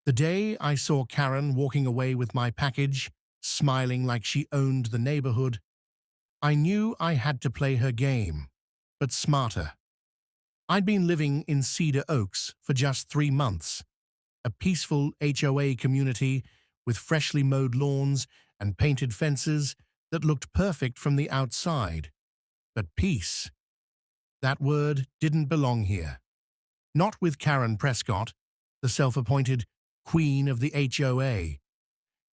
The day I saw Karen walking away with my package, smiling like she owned the neighborhood, I knew I had to play her game, but smarter. I'd been living in Cedar Oaks for just 3 months, a peaceful HOA community with freshly mowed lawns and painted fences that looked perfect from the outside. But peace, that word didn't belong here. Not with Karen Prescott, the self-appointed queen of the HOA.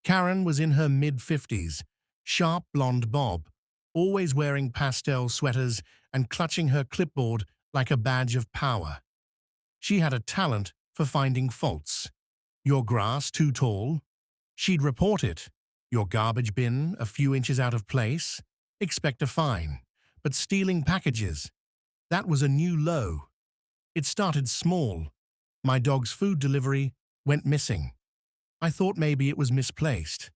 Karen was in her mid-50s, sharp blonde bob, always wearing pastel sweaters and clutching her clipboard like a badge of power. She had a talent for finding faults. Your grass too tall? She'd report it. Your garbage bin a few inches out of place? Expect a fine. But stealing packages? That was a new low. It started small. My dog's food delivery went missing. I thought maybe it was misplaced.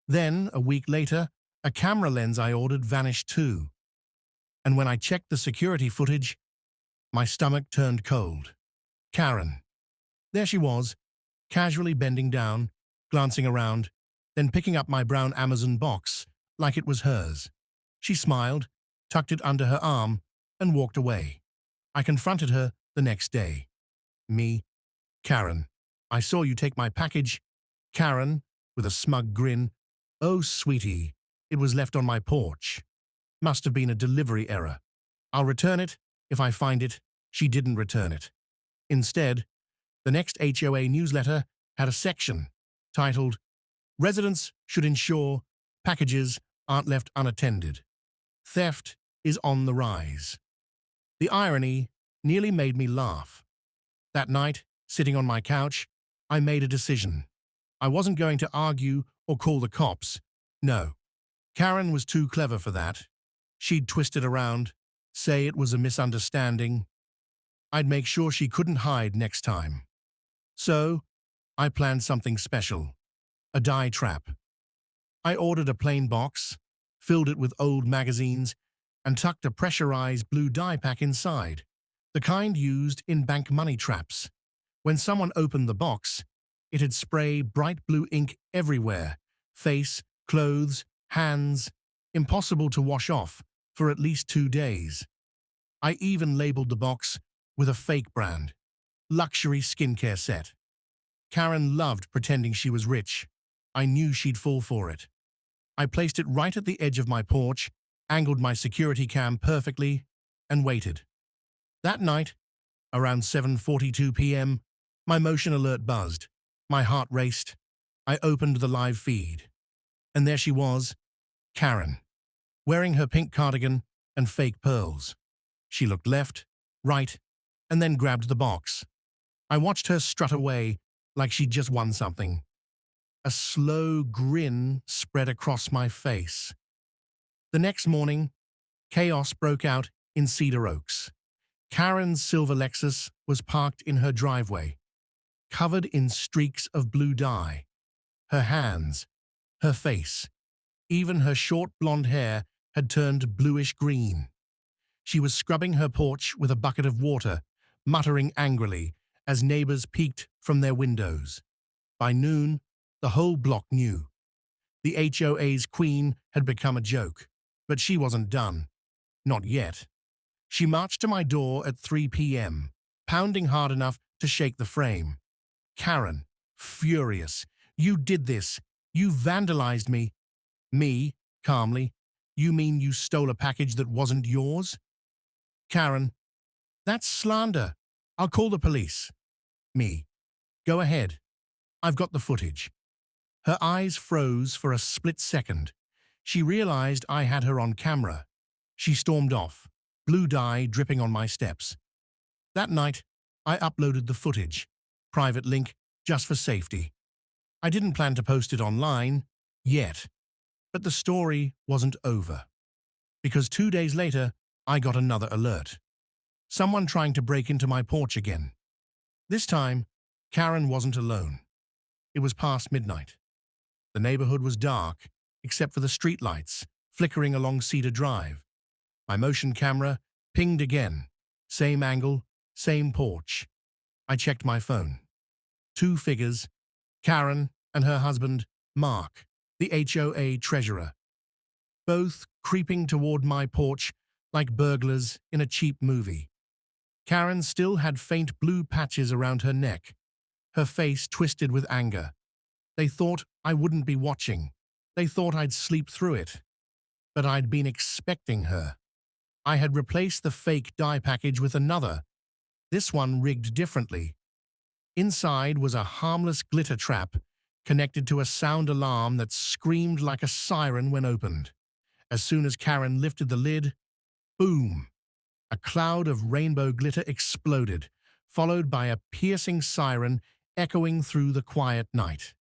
Then, a week later, a camera lens I ordered vanished too. And when I checked the security footage, my stomach turned cold. Karen. There she was, casually bending down, glancing around, then picking up my brown Amazon box like it was hers. She smiled, tucked it under her arm, and walked away. I confronted her the next day. Me, Karen. I saw you take my package. Karen, with a smug grin. Oh, sweetie, it was left on my porch. Must have been a delivery error. I'll return it if I find it. She didn't return it. Instead, the next HOA newsletter had a section titled, "Residents should ensure packages aren't left unattended. Theft is on the rise." The irony nearly made me laugh. That night, sitting on my couch, I made a decision. I wasn't going to argue or call the cops. No. Karen was too clever for that. She'd twist it around, say it was a misunderstanding. I'd make sure she couldn't hide next time. So, I planned something special. A dye trap. I ordered a plain box, filled it with old magazines, and tucked a pressurized blue dye pack inside, the kind used in bank money traps. When someone opened the box, it'd spray bright blue ink everywhere, face, clothes, hands, impossible to wash off for at least 2 days. I even labeled the box with a fake brand, luxury skincare set. Karen loved pretending she was rich. I knew she'd fall for it. I placed it right at the edge of my porch, angled my security cam perfectly, and waited. That night, around 7:42 p.m., my motion alert buzzed. My heart raced. I opened the live feed. And there she was, Karen, wearing her pink cardigan and fake pearls. She looked left, right, and then grabbed the box. I watched her strut away like she'd just won something. A slow grin spread across my face. The next morning, chaos broke out in Cedar Oaks. Karen's silver Lexus was parked in her driveway, covered in streaks of blue dye. Her hands, her face, even her short blonde hair had turned bluish-green. She was scrubbing her porch with a bucket of water, muttering angrily as neighbors peeked from their windows. By noon, the whole block knew. The HOA's queen had become a joke, but she wasn't done. Not yet. She marched to my door at 3 p.m., pounding hard enough to shake the frame. Karen, furious. "You did this. You vandalized me." Me, calmly. "You mean you stole a package that wasn't yours?" Karen, "That's slander. I'll call the police." Me, "Go ahead. I've got the footage." Her eyes froze for a split second. She realized I had her on camera. She stormed off, blue dye dripping on my steps. That night, I uploaded the footage, private link just for safety. I didn't plan to post it online, yet. But the story wasn't over. Because 2 days later, I got another alert. Someone trying to break into my porch again. This time, Karen wasn't alone. It was past midnight. The neighborhood was dark, except for the streetlights flickering along Cedar Drive. My motion camera pinged again. Same angle, same porch. I checked my phone. Two figures, Karen and her husband, Mark, the HOA treasurer, both creeping toward my porch like burglars in a cheap movie. Karen still had faint blue patches around her neck, her face twisted with anger. They thought I wouldn't be watching. They thought I'd sleep through it. But I'd been expecting her. I had replaced the fake dye package with another, this one rigged differently. Inside was a harmless glitter trap connected to a sound alarm that screamed like a siren when opened. As soon as Karen lifted the lid, boom! A cloud of rainbow glitter exploded, followed by a piercing siren echoing through the quiet night.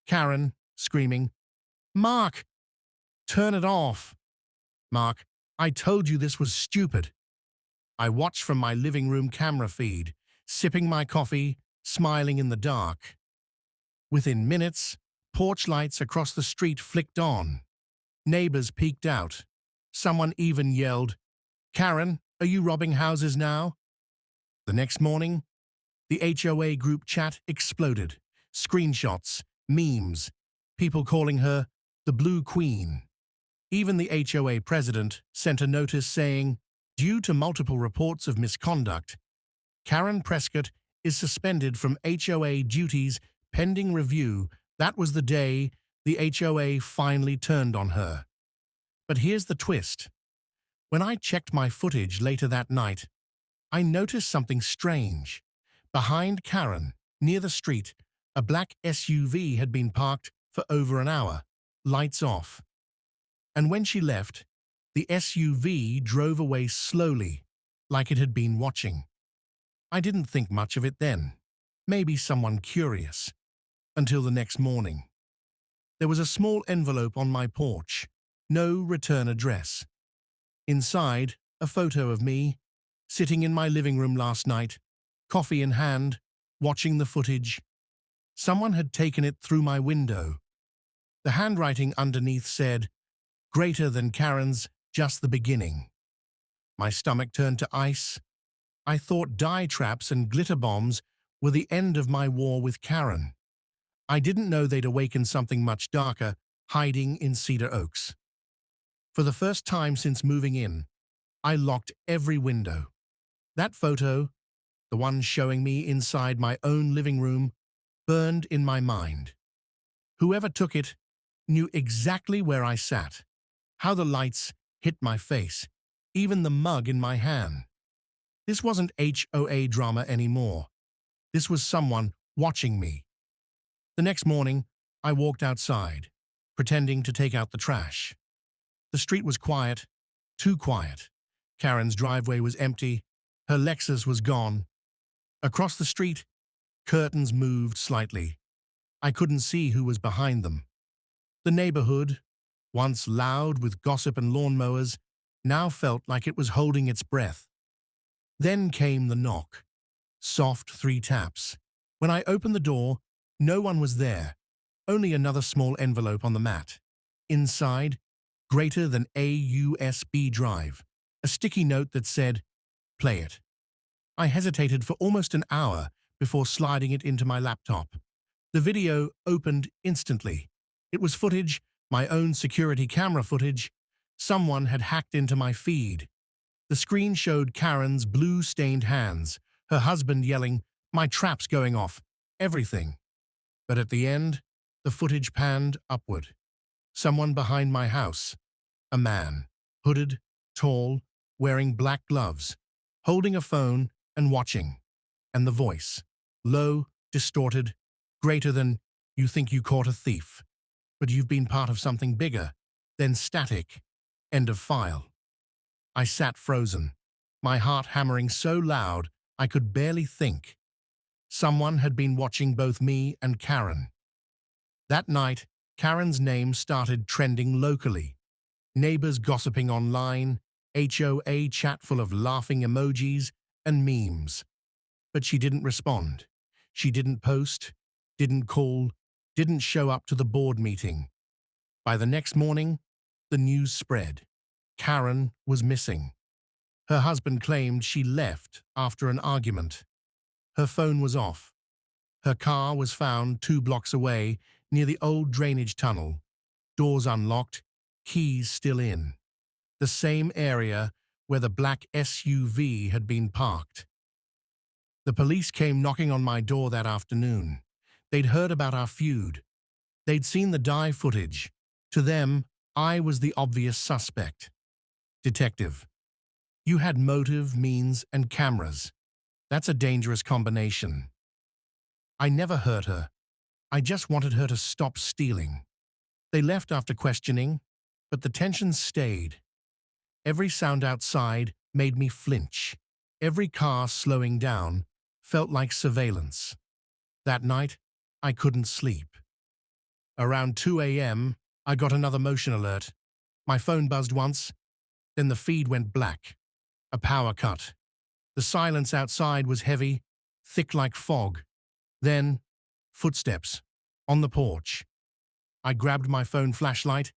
Karen, screaming, "Mark, turn it off!" "Mark, I told you this was stupid." I watched from my living room camera feed, sipping my coffee, smiling in the dark. Within minutes, porch lights across the street flicked on. Neighbors peeked out. Someone even yelled, "Karen, are you robbing houses now?" The next morning, the HOA group chat exploded. Screenshots, memes, people calling her the Blue Queen. Even the HOA president sent a notice saying, due to multiple reports of misconduct, Karen Prescott is suspended from HOA duties pending review. That was the day the HOA finally turned on her. But here's the twist. When I checked my footage later that night, I noticed something strange. Behind Karen, near the street, a black SUV had been parked for over an hour, lights off. And when she left, the SUV drove away slowly, like it had been watching. I didn't think much of it then. Maybe someone curious. Until the next morning. There was a small envelope on my porch. No return address. Inside, a photo of me, sitting in my living room last night, coffee in hand, watching the footage. Someone had taken it through my window. The handwriting underneath said, "Greater than Karen's, just the beginning." My stomach turned to ice. I thought dye traps and glitter bombs were the end of my war with Karen. I didn't know they'd awakened something much darker, hiding in Cedar Oaks. For the first time since moving in, I locked every window. That photo, the one showing me inside my own living room, burned in my mind. Whoever took it knew exactly where I sat, how the lights hit my face, even the mug in my hand. This wasn't HOA drama anymore. This was someone watching me. The next morning, I walked outside, pretending to take out the trash. The street was quiet, too quiet. Karen's driveway was empty. Her Lexus was gone. Across the street, curtains moved slightly. I couldn't see who was behind them. The neighborhood, once loud with gossip and lawnmowers, now felt like it was holding its breath. Then came the knock. Soft 3 taps. When I opened the door, no one was there, only another small envelope on the mat. Inside, greater than a USB drive, a sticky note that said, "Play it." I hesitated for almost an hour before sliding it into my laptop. The video opened instantly. It was footage, my own security camera footage. Someone had hacked into my feed. The screen showed Karen's blue-stained hands, her husband yelling, "My trap's going off," everything. But at the end, the footage panned upward. Someone behind my house. A man, hooded, tall, wearing black gloves, holding a phone and watching. And the voice, low, distorted, greater than, "You think you caught a thief, but you've been part of something bigger." Then static. End of file. I sat frozen, my heart hammering so loud I could barely think. Someone had been watching both me and Karen. That night, Karen's name started trending locally. Neighbors gossiping online, HOA chat full of laughing emojis and memes. But she didn't respond. She didn't post, didn't call, didn't show up to the board meeting. By the next morning, the news spread. Karen was missing. Her husband claimed she left after an argument. Her phone was off. Her car was found 2 blocks away near the old drainage tunnel, doors unlocked, keys still in. The same area where the black SUV had been parked. The police came knocking on my door that afternoon. They'd heard about our feud. They'd seen the dye footage. To them, I was the obvious suspect. Detective, you had motive, means, and cameras. That's a dangerous combination. I never hurt her. I just wanted her to stop stealing. They left after questioning, but the tension stayed. Every sound outside made me flinch. Every car slowing down felt like surveillance. That night, I couldn't sleep. Around 2 a.m., I got another motion alert. My phone buzzed once, then the feed went black. A power cut. The silence outside was heavy, thick like fog. Then, footsteps. On the porch. I grabbed my phone flashlight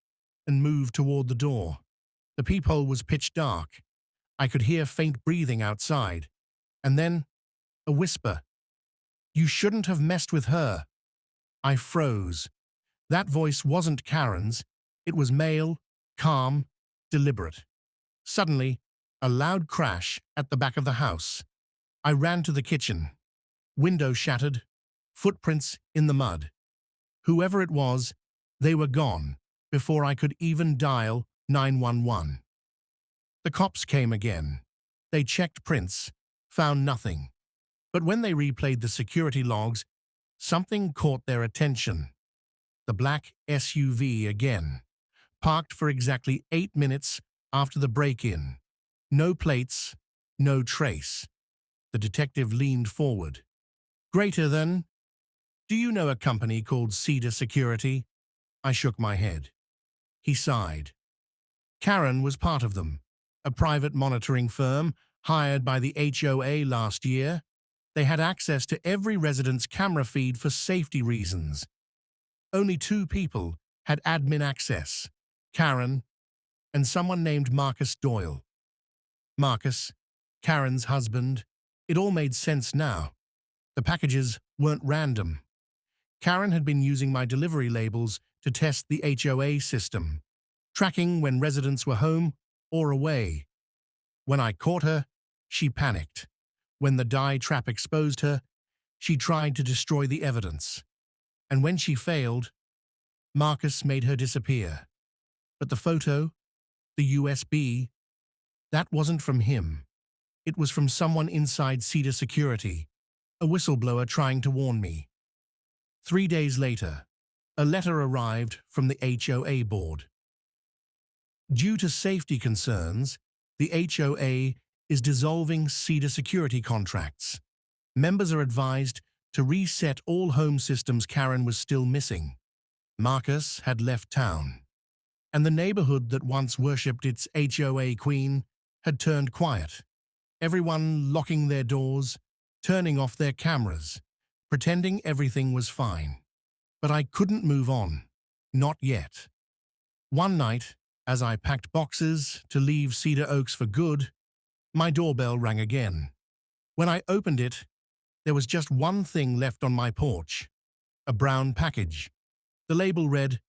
and moved toward the door. The peephole was pitch dark. I could hear faint breathing outside. And then, a whisper. "You shouldn't have messed with her." I froze. That voice wasn't Karen's. It was male, calm, deliberate. Suddenly, a loud crash at the back of the house. I ran to the kitchen. Window shattered, footprints in the mud. Whoever it was, they were gone before I could even dial 911. The cops came again. They checked prints, found nothing. But when they replayed the security logs, something caught their attention. The black SUV again, parked for exactly 8 minutes after the break-in. No plates, no trace. The detective leaned forward. "Greater than? Do you know a company called Cedar Security?" I shook my head. He sighed. Karen was part of them, a private monitoring firm hired by the HOA last year. They had access to every resident's camera feed for safety reasons. Only 2 people had admin access, Karen and someone named Marcus Doyle. Marcus, Karen's husband. It all made sense now. The packages weren't random. Karen had been using my delivery labels to test the HOA system, tracking when residents were home or away. When I caught her, she panicked. When the dye trap exposed her, she tried to destroy the evidence. And when she failed, Marcus made her disappear. But the photo, the USB, that wasn't from him. It was from someone inside Cedar Security, a whistleblower trying to warn me. 3 days later, a letter arrived from the HOA board. Due to safety concerns, the HOA is dissolving Cedar Security contracts. Members are advised to reset all home systems Karen was still missing. Marcus had left town, and the neighborhood that once worshipped its HOA queen had turned quiet. Everyone locking their doors, turning off their cameras, pretending everything was fine. But I couldn't move on. Not yet. One night, as I packed boxes to leave Cedar Oaks for good, my doorbell rang again. When I opened it, there was just one thing left on my porch, a brown package. The label read,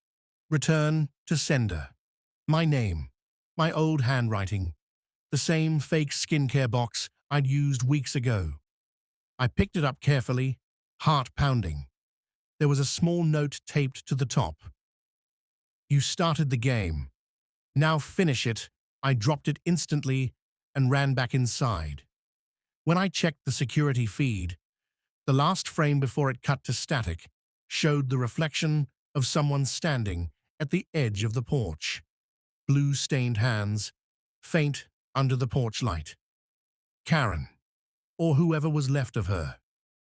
"Return to sender." My name, my old handwriting, the same fake skincare box I'd used weeks ago. I picked it up carefully, heart pounding. There was a small note taped to the top. "You started the game. Now finish it." I dropped it instantly and ran back inside. When I checked the security feed, the last frame before it cut to static showed the reflection of someone standing at the edge of the porch. Blue-stained hands, faint under the porch light. Karen, or whoever was left of her.